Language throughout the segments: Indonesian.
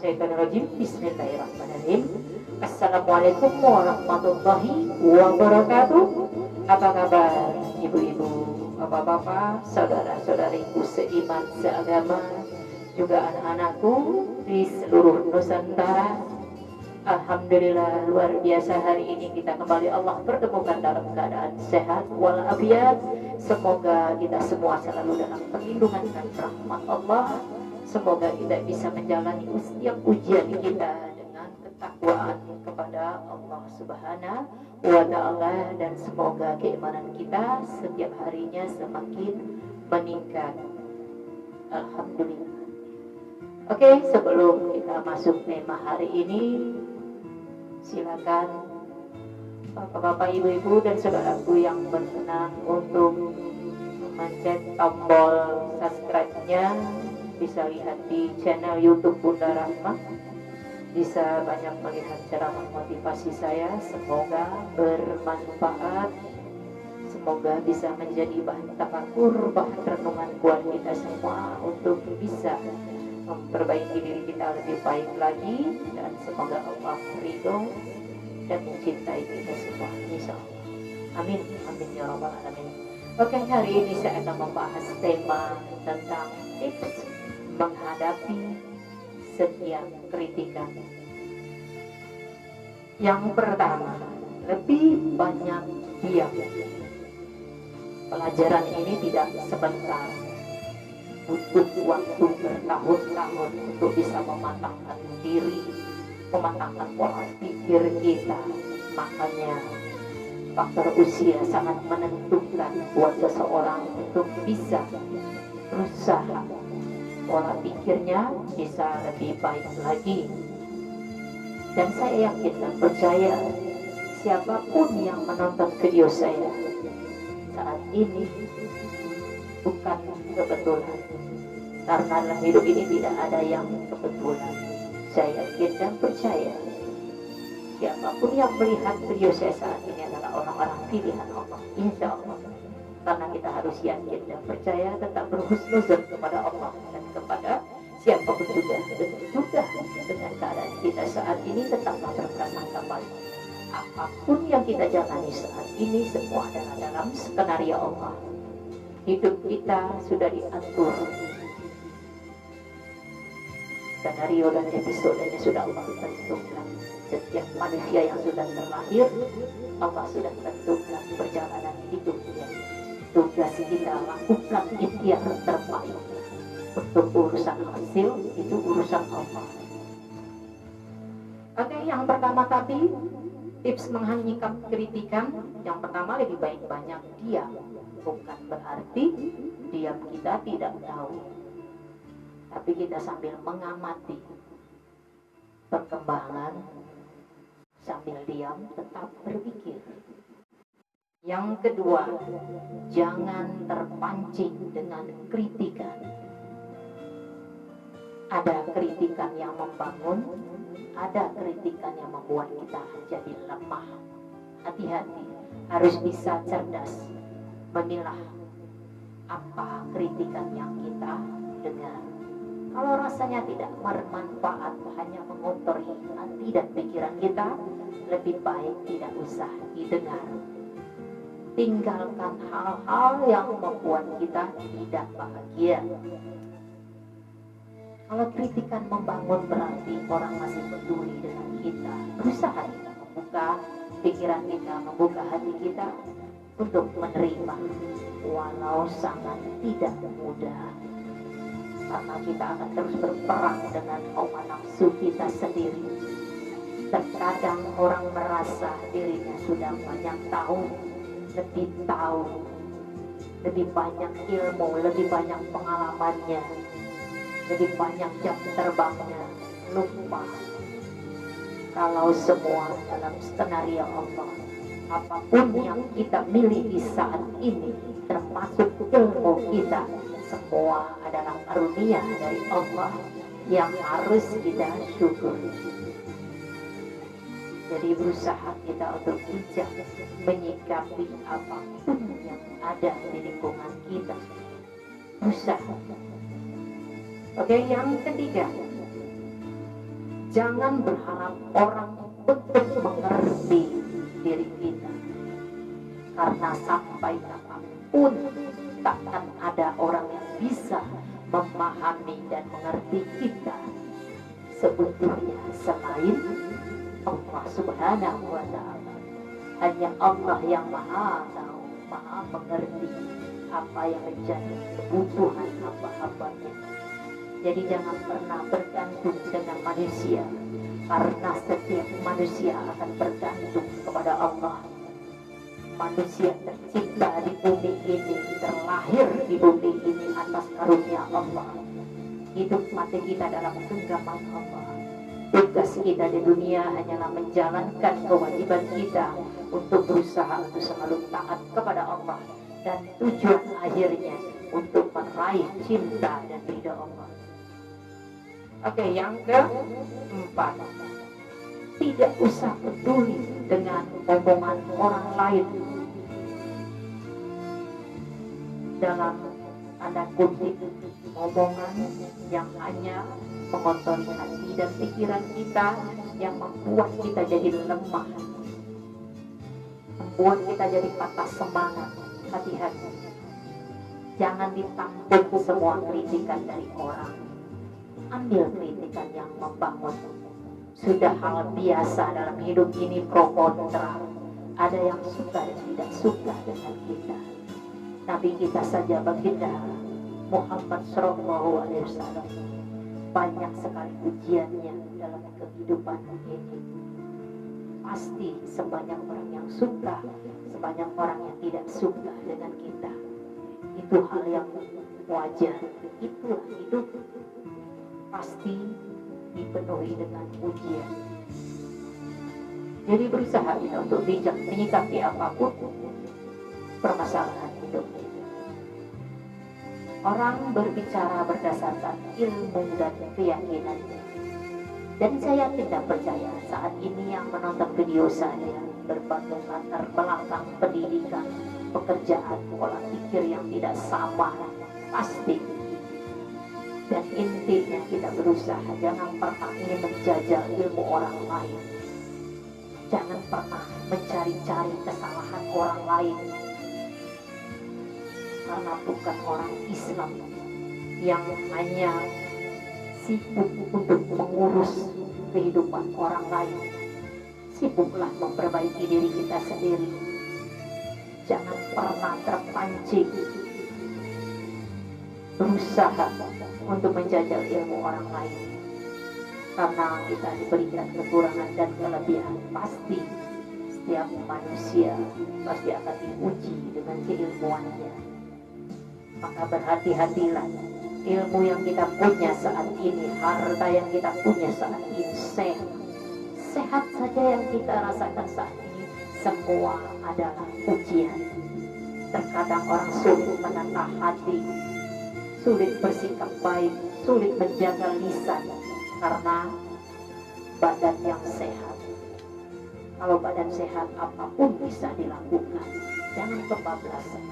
minasyaitonirrajim. Bismillahirrahmanirrahim. Assalamualaikum warahmatullahi wabarakatuh. Apa kabar ibu-ibu, bapak-bapak, saudara-saudariku seiman, seagama, juga anak-anakku di seluruh Nusantara. Alhamdulillah, luar biasa, hari ini kita kembali Allah pertemukan dalam keadaan sehat walafiat. Semoga kita semua selalu dalam perlindungan dan rahmat Allah. Semoga kita bisa menjalani setiap ujian kita dengan ketakwaan kepada Allah Subhanahu wa Ta'ala, dan semoga keimanan kita setiap harinya semakin meningkat. Alhamdulillah. Oke, sebelum kita masuk tema hari ini, silakan bapak-bapak, ibu-ibu, dan saudaraku yang berkenan untuk mencet tombol subscribe-nya. Bisa lihat di channel YouTube Bunda Rahmah, bisa banyak melihat ceramah motivasi saya. Semoga bermanfaat, semoga bisa menjadi bahan tafakur, bahan renungan buat kita semua untuk bisa memperbaiki diri kita lebih baik lagi, dan semoga Allah ridho dan mencintai kita semua, insyaallah. Amin, amin ya rabbal alamin. Oke, hari ini saya akan membahas tema tentang tips menghadapi setiap kritikan. Yang pertama, lebih banyak diam. Pelajaran ini tidak sebentar, butuh waktu bertahun-tahun untuk bisa mematangkan diri, mematangkan pola pikir kita. Makanya faktor usia sangat menentukan buat seseorang untuk bisa berusaha pola pikirnya bisa lebih baik lagi. Dan saya yakin dan percaya, siapapun yang menonton video saya saat ini bukan kebetulan, karena dalam hidup ini tidak ada yang kebetulan. Saya yakin dan percaya, siapapun yang melihat video saya saat ini adalah orang-orang pilihan Allah, insya Allah. Karena kita harus yakin dan percaya, tetap berhusnuzon kepada Allah dan kepada siapapun juga. Dan juga dengan keadaan kita saat ini, tetaplah berprasangka baik. Apapun yang kita jalani saat ini, semua adalah dalam skenario Allah. Hidup kita sudah diatur, skenario dan episodenya sudah Allah tentukan. Setiap manusia yang sudah terlahir, Allah sudah tentukan perjalanan hidupnya. Tugas kita lakukan ikhtiar terbaik. Untuk urusan hasil, itu urusan Allah. Oke, yang pertama tadi, tips menyikapi kritikan. Yang pertama, lebih baik banyak diam. Bukan berarti diam kita tidak tahu, tapi kita sambil mengamati perkembangan, sambil diam tetap berpikir. Yang kedua, jangan terpancing dengan kritikan. Ada kritikan yang membangun, ada kritikan yang membuat kita jadi lemah. Hati-hati, harus bisa cerdas memilah apa kritikan yang kita dengar. Kalau rasanya tidak bermanfaat, hanya mengotori hati dan pikiran kita, lebih baik tidak usah didengar. Tinggalkan hal-hal yang membuat kita tidak bahagia. Kalau kritikan membangun, berarti orang masih peduli dengan kita. Berusaha kita membuka pikiran kita, membuka hati kita untuk menerima, walau sangat tidak mudah. Karena kita akan terus berperang dengan hawa nafsu kita sendiri. Terkadang orang merasa dirinya sudah banyak tahu, lebih banyak ilmu, lebih banyak pengalamannya, lebih banyak jam terbangnya. Lupa kalau semua dalam skenario Allah. Apapun yang kita miliki saat ini, termasuk ilmu kita, semua adalah karunia dari Allah yang harus kita syukuri. Jadi berusaha kita untuk bijak menyikapi apapun yang ada di lingkungan kita. Berusaha. Oke, yang ketiga, Jangan berharap orang untuk mengerti diri kita, karena sampai kapanpun takkan ada orang yang bisa memahami dan mengerti kita seutuhnya selain Allah Subhanahu wa Ta'ala. Hanya Allah yang maha tahu, maha mengerti apa yang menjadi kebutuhan hamba-hambanya. Jadi jangan pernah bergantung dengan manusia, karena setiap manusia akan bergantung kepada Allah. Manusia tercipta di bumi ini, terlahir di bumi ini atas karunia Allah. Hidup mati kita dalam genggaman Allah. Tugas kita di dunia hanyalah menjalankan kewajiban kita untuk berusaha untuk selalu taat kepada Allah, dan tujuan akhirnya untuk meraih cinta dan ridha Allah. Oke, yang keempat, tidak usah peduli dengan omongan orang lain. Dalam tanda kutip, omongan yang hanya mengotori hati dan pikiran kita, yang membuat kita jadi lemah, membuat kita jadi patah semangat. Hati-hati, jangan ditampung semua kritikan dari orang. Ambil kritikan yang membangun. Sudah hal biasa dalam hidup ini pro kontra. Ada yang suka dan tidak suka dengan kita. Nabi kita saja baginda Muhammad SAW, banyak sekali ujiannya dalam kehidupan ini. Pasti sebanyak orang yang suka, sebanyak orang yang tidak suka dengan kita. Itu hal yang wajar. Itulah hidup. Pasti dipenuhi dengan ujian. Jadi berusaha kita untuk bijak menyikapi apapun permasalahan hidup. Orang berbicara berdasarkan ilmu dan keyakinannya. Dan saya tidak percaya saat ini yang menonton video saya, berbagai latar belakang pendidikan, pekerjaan, pola pikir yang tidak sama, pasti. Dan intinya kita berusaha jangan pernah ingin menjajal ilmu orang lain. Jangan pernah mencari-cari kesalahan orang lain. Karena bukan orang Islam yang hanya sibuk untuk mengurus kehidupan orang lain. Sibuklah memperbaiki diri kita sendiri. Jangan pernah terpancing berusaha untuk menjajal ilmu orang lain, karena kita diberikan kekurangan dan kelebihan. Pasti setiap manusia pasti akan diuji dengan keilmuannya. Maka berhati-hatilah. Ilmu yang kita punya saat ini, harta yang kita punya saat ini, sehat saja yang kita rasakan saat ini, semua adalah ujian. Terkadang orang sulit menata hati, sulit bersikap baik, sulit menjaga lisan karena badan yang sehat. Kalau badan sehat, apapun bisa dilakukan. Jangan kebablasan.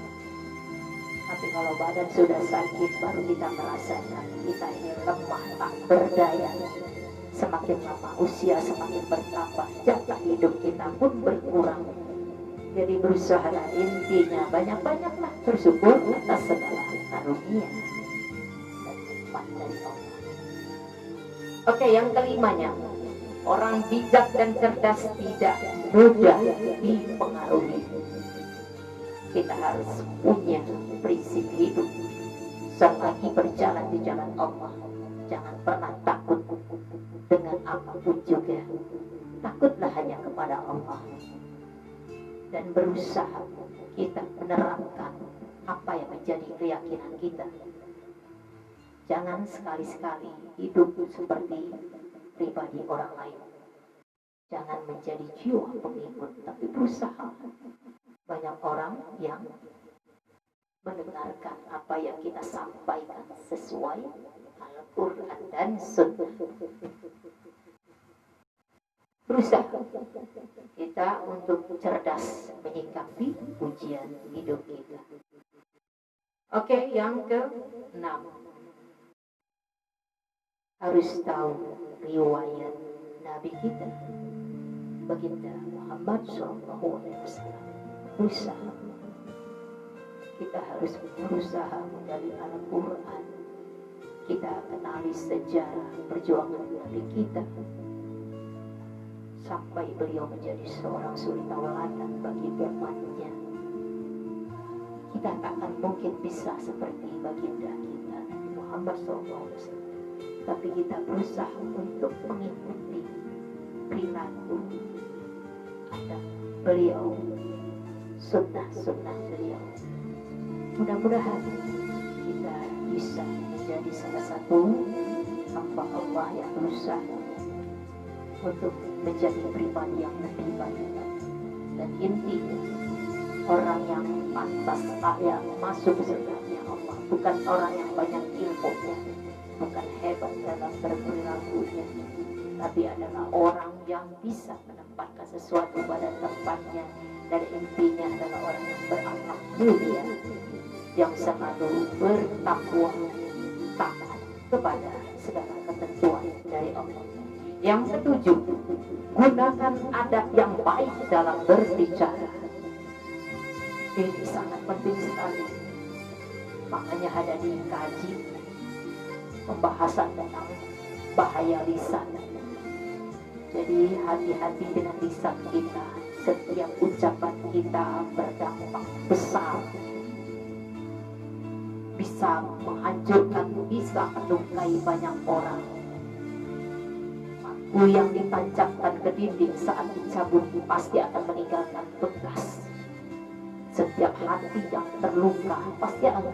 Tapi kalau badan sudah sakit, baru kita merasakan kita ini lemah, tak berdaya. Semakin lama usia semakin bertambah, jatah hidup kita pun berkurang. Jadi berusaha, intinya banyak-banyaklah bersyukur atas segala karunia dan nikmat dari Allah. Oke, yang kelimanya, orang bijak dan cerdas tidak mudah dipengaruhi. Kita harus punya prinsip hidup selagi berjalan di jalan Allah. Jangan pernah takut dengan apapun juga. Takutlah hanya kepada Allah. Dan berusaha kita menerapkan apa yang menjadi keyakinan kita. Jangan sekali-sekali hidup seperti pribadi orang lain. Jangan menjadi jiwa pengikut, tapi berusaha. Banyak orang yang mendengarkan apa yang kita sampaikan sesuai Al-Quran dan Sunnah. Berusaha kita untuk cerdas menyikapi ujian hidup kita. Oke, yang ke-6, harus tahu riwayat Nabi kita Baginda Muhammad SAW berusaha. Kita harus berusaha menggali Al-Quran. Kita kenali sejarah perjuangan Nabi kita sampai beliau menjadi seorang suri tauladan bagi umatnya. Kita tak akan mungkin bisa seperti baginda kita Nabi Muhammad SAW, tapi kita berusaha untuk mengikuti perilaku adab beliau, sunnah-sunnah beliau. Mudah-mudahan kita bisa menjadi salah satu hamba Allah yang berusaha untuk menjadi pribadi yang lebih baik. Dan intinya, orang yang pantas layak masuk surganya Allah bukan orang yang banyak ilmunya, bukan hebat dalam berperilakunya, tapi adalah orang yang bisa menempatkan sesuatu pada tempatnya. Dan intinya adalah orang yang berakhlak mulia, yang selalu bertakwa, taat kepada segala ketentuan dari Allah. Yang ketujuh, gunakan adab yang baik dalam berbicara. Ini sangat penting sekali. Makanya ada dikaji pembahasan tentang bahaya lisan. Jadi hati-hati dengan lisan kita. Setiap ucapan kita berdampak besar, bisa menghancurkan, bisa melukai banyak orang. Paku yang ditancapkan ke dinding saat dicabut pasti akan meninggalkan bekas. Setiap hati yang terluka pasti akan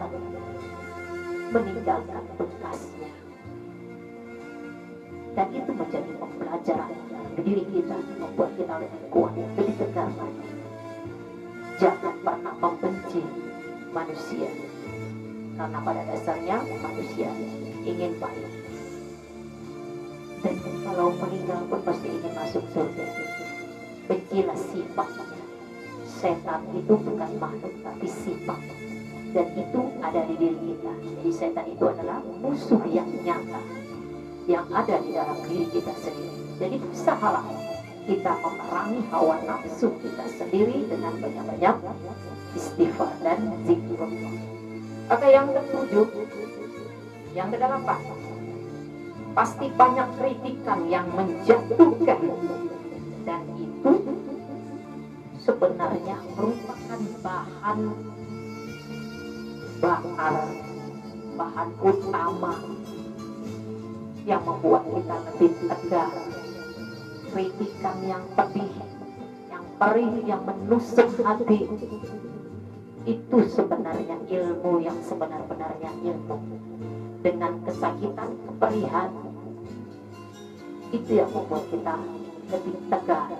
meninggalkan bekasnya. Dan itu menjadi pembelajaran diri kita, membuat kita lebih kuat, lebih tegar lagi. Jangan pernah membenci manusia, karena pada dasarnya manusia ingin baik. Dan kalau meninggal pun pasti ingin masuk surga. Bencilah sifatnya. Setan itu bukan makhluk tapi sifat, dan itu ada di diri kita. Jadi setan itu adalah musuh yang nyata yang ada di dalam diri kita sendiri. Jadi usahalah kita memerangi hawa nafsu kita sendiri dengan banyak-banyak istighfar dan zikrullah. Oke, yang ketujuh, yang kedelapan, pasti banyak kritikan yang menjatuhkan, dan itu sebenarnya merupakan bahan bakar, bahan utama yang membuat kita lebih tegar. Kritikan yang pedih, yang perih, yang menusuk hati, itu sebenarnya ilmu yang sebenar-benarnya ilmu. Dengan kesakitan, keperihan, itu yang membuat kita lebih tegar.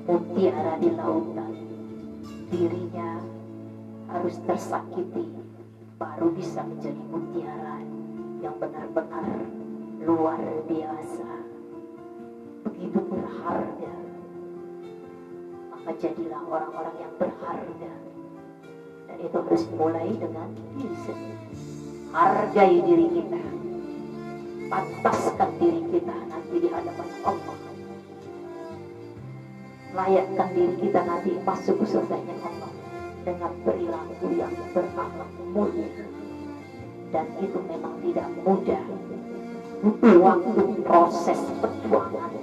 Mutiara di lautan, dirinya harus tersakiti baru bisa menjadi mutiara yang benar-benar luar biasa, begitu berharga. Maka jadilah orang-orang yang berharga, dan itu harus mulai dengan diri sendiri. Hargai diri kita, pantaskan diri kita nanti di hadapan Allah, layakkan diri kita nanti masuk ke surganya Allah dengan perilaku yang berakhlak mulia. Dan itu memang tidak mudah, butuh waktu, proses perjuangan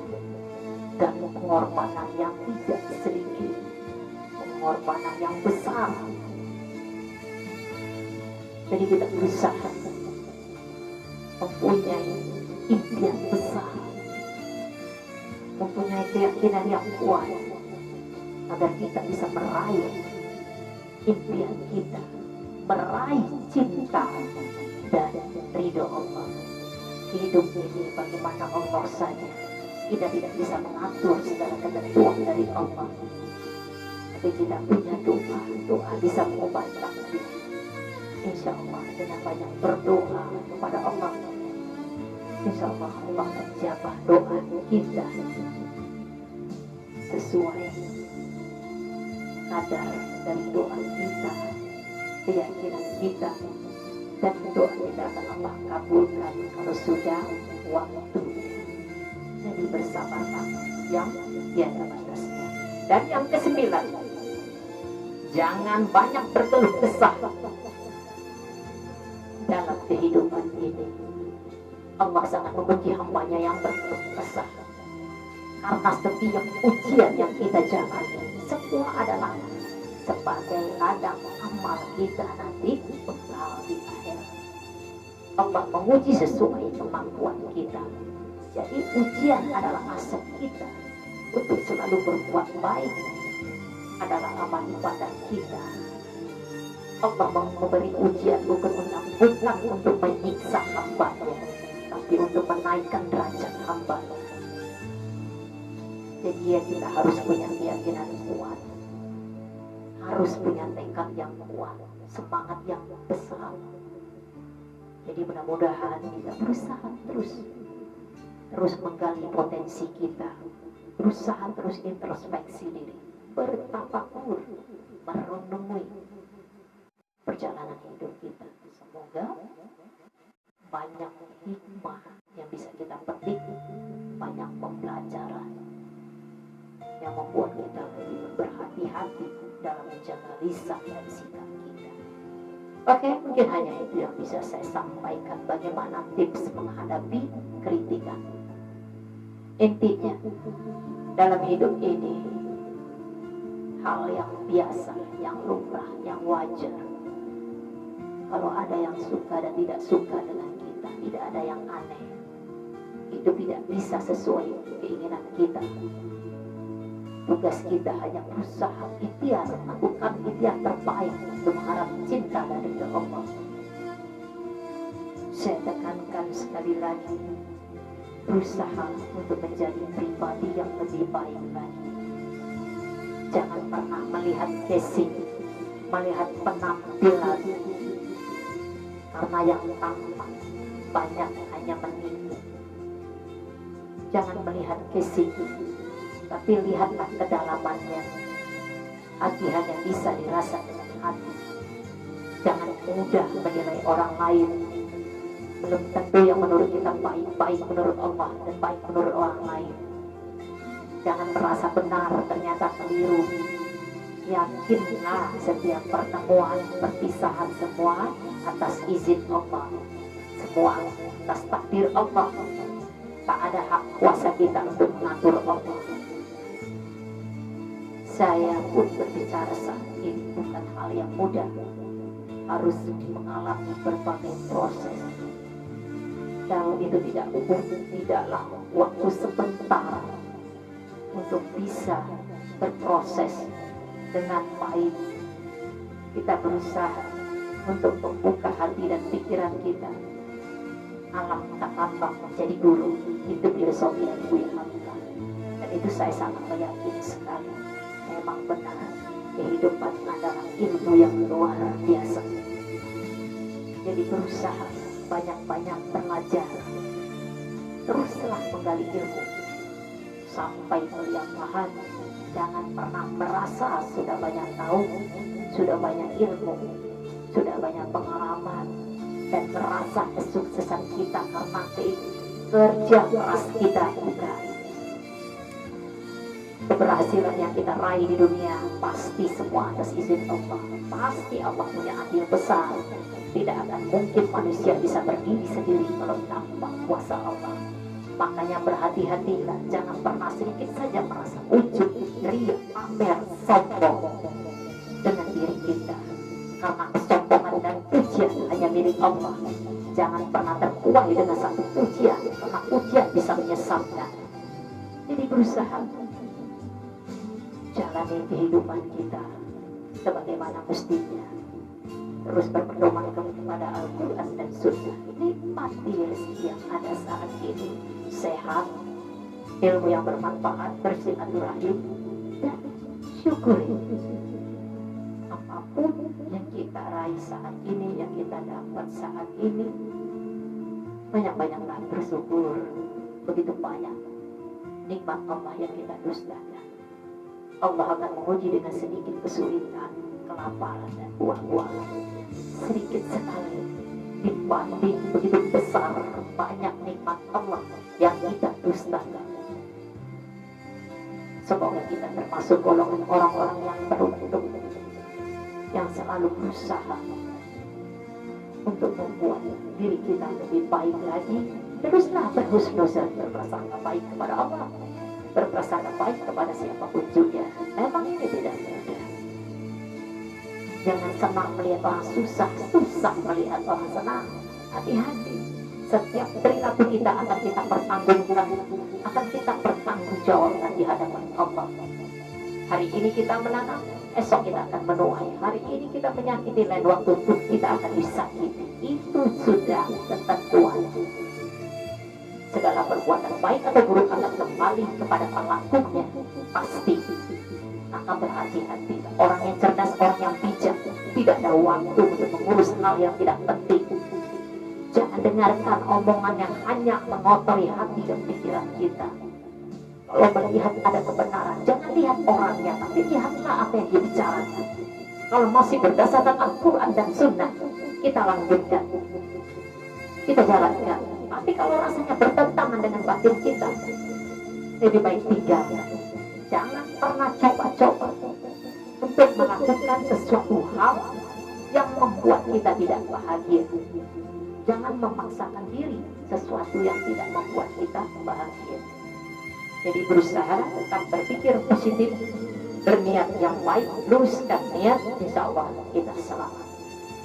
dan pengorbanan yang tidak sedikit, pengorbanan yang besar. Jadi kita berusaha mempunyai impian besar, mempunyai keyakinan yang kuat, agar kita bisa meraih impian kita, meraih cinta dan ridho Allah. Hidup ini bagaimana Allah saja, kita tidak bisa mengatur segala ketentuan dari Allah, tapi kita punya doa, doa bisa mengubah takdir. Insya Allah dengan banyak berdoa kepada Allah, insya Allah Allah menjawab doa kita sesuai kadar dari doa kita, keyakinan kita, dan doa kita akan Allah kabulkan kalau sudah waktu. Jadi bersabarlah yang tiada batasnya. Dan yang kesembilan, jangan banyak berkeluh kesah dalam kehidupan ini. Allah sangat membenci hambanya yang berkeluh kesah, karena setiap ujian yang kita jalani semua adalah sebagai ladang amal kita nanti bekal di akhirat. Allah menguji sesuai kemampuan kita. Jadi ujian adalah aset kita untuk selalu berbuat baik, adalah amal ibadah kita. Allah memberi ujian bukan untuk menyiksa hambanya, tapi untuk menaikkan derajat hambanya. Jadi ya, kita harus punya keyakinan kuat, harus punya tekad yang kuat, semangat yang besar. Jadi mudah-mudahan kita berusaha terus menggali potensi kita, berusaha terus introspeksi diri, bertafakur, merenungi perjalanan hidup kita. Semoga banyak hikmah yang bisa kita petik, banyak pembelajaran yang membuat kita lebih berhati-hati dalam menjaga lisan dan sikap kita. Oke, mungkin hanya itu yang bisa saya sampaikan, bagaimana tips menghadapi kritikan. Intinya, dalam hidup ini, hal yang biasa, yang lumrah, yang wajar. Kalau ada yang suka dan tidak suka dengan kita, tidak ada yang aneh. Hidup tidak bisa sesuai keinginan kita. Tugas kita hanya berusaha ikhtiar, lakukan ikhtiar terbaik untuk mengharap cinta dari Allah. Saya tekankan sekali lagi, berusaha untuk menjadi pribadi yang lebih baik lagi. Jangan pernah melihat casing, melihat penampilan, karena yang tampak banyak hanya menipu. Jangan melihat casing, tapi lihatlah kedalamannya. Hati hanya bisa dirasa dengan hati. Jangan mudah menilai orang lain. Belum tentu yang menurut kita baik menurut Allah dan baik menurut orang lain. Jangan merasa benar, ternyata keliru. Yakinlah setiap pertemuan, perpisahan semua atas izin Allah, semua atas takdir Allah. Tak ada hak kuasa kita untuk mengatur Allah. Saya pun berbicara saat ini bukan hal yang mudah, harus mengalami berbagai proses. Dan itu tidaklah waktu sebentar untuk bisa berproses dengan baik. Kita berusaha untuk membuka hati dan pikiran kita. Alam tak tambah menjadi guru, itu filosofi yang Buya Hamka. Dan itu saya sangat meyakini sekali. Memang benar, kehidupan adalah ilmu yang luar biasa. Jadi berusaha banyak-banyak belajar, teruslah menggali ilmu sampai melihat Tuhan. Jangan pernah merasa sudah banyak tahu, sudah banyak ilmu, sudah banyak pengalaman, dan merasa kesuksesan kita karena kerja keras kita. Bukan. Keberhasilan yang kita raih di dunia pasti semua atas izin Allah. Pasti Allah punya andil besar. Tidak akan mungkin manusia bisa berdiri sendiri kalau tanpa kuasa Allah. Makanya berhati-hatilah, jangan pernah sedikit saja merasa ujub, riak, pamer, sombong dengan diri kita. Karena kesombongan dan pujian hanya milik Allah. Jangan pernah terkuai dengan satu pujian, karena pujian bisa menyesatkan. Jadi berusaha jalani kehidupan kita sebagaimana mestinya. Terus berpedoman kepada Al-Quran dan Sunnah. Nikmati rezeki yang ada saat ini. Sehat, ilmu yang bermanfaat, bersilaturahim, dan syukuri apapun yang kita raih saat ini, yang kita dapat saat ini. Banyak-banyaklah bersyukur. Begitu banyak nikmat Allah yang kita dustakan. Allah akan menguji dengan sedikit kesulitan, kelaparan, dan buah-buahan. Sedikit sekali dibanding begitu besar banyak nikmat Allah yang kita dustakan. Semoga kita termasuk golongan orang-orang yang beruntung, yang selalu berusaha untuk membuat diri kita lebih baik lagi. Teruslah berhusnuzon, berprasangka baik kepada Allah, berprasangka baik kepada siapapun juga. Memang ini tidak mudah. Jangan senang melihat orang susah, susah melihat orang senang. Hati-hati. Setiap perilaku kita akan kita pertanggungjawabkan, akan kita pertanggungjawabkan di hadapan Allah. Hari ini kita menanam, esok kita akan menuai. Hari ini kita menyakiti, lain waktu pun kita akan disakiti. Itu sudah ketentuan. Segala perbuatan baik atau buruk akan kembali kepada pelakunya, pasti. Maka berhati-hati. Orang yang cerdas, orang yang bijak, tidak ada waktu untuk mengurus hal yang tidak penting. Jangan dengarkan omongan yang hanya mengotori hati dan pikiran kita. Kalau melihat ada kebenaran, jangan lihat orangnya, tapi lihatlah apa yang dia bicarakan. Kalau masih berdasarkan Al-Quran dan Sunnah, kita lanjutkan, kita jalankan. Tapi kalau rasanya bertentangan dengan batin kita, lebih baik tinggalkan. Jangan pernah coba-coba untuk melakukan sesuatu hal yang membuat kita tidak bahagia. Jangan memaksakan diri sesuatu yang tidak membuat kita bahagia. Jadi berusaha tetap berpikir positif, berniat yang baik, luruskan niat, insya Allah kita selamat.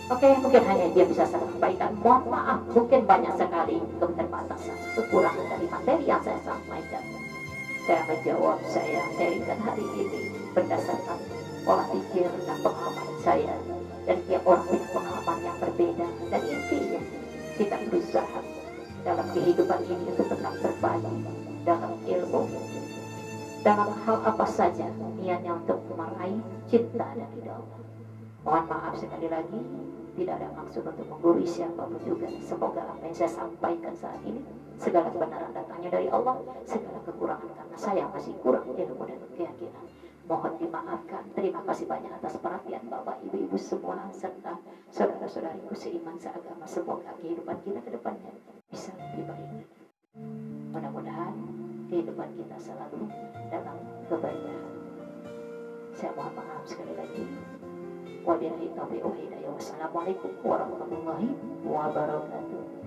Oke, mungkin hanya dia bisa saya sampaikan. Mohon maaf, mungkin banyak sekali keterbatasan, kekurangan dari materi yang saya sampaikan. Saya menjawab, saya sharingkan hari ini berdasarkan pola pikir dan pengalaman saya. Dan tiap orang punya pengalaman yang berbeda. Dan intinya, kita berusaha dalam kehidupan ini untuk tetap berbagi dalam ilmu, dalam hal apa saja, niatnya untuk meraih cinta dari Allah. Mohon maaf sekali lagi, tidak ada maksud untuk menggurui siapapun juga. Semoga apa yang saya sampaikan saat ini, segala kebenaran datangnya dari Allah, segala kekurangan karena saya masih kurang ilmu dan keyakinan, mohon dimaafkan. Terima kasih banyak atas perhatian Bapak, Ibu-ibu semua, serta saudara-saudariku seiman seagama. Semoga kehidupan kita ke depannya bisa lebih baik. Mudah-mudahan kehidupan kita selalu dalam kebaikan. Saya mohon maaf sekali lagi. Wabillahi taufiq wal hidayah. Wassalamualaikum warahmatullahi wabarakatuh.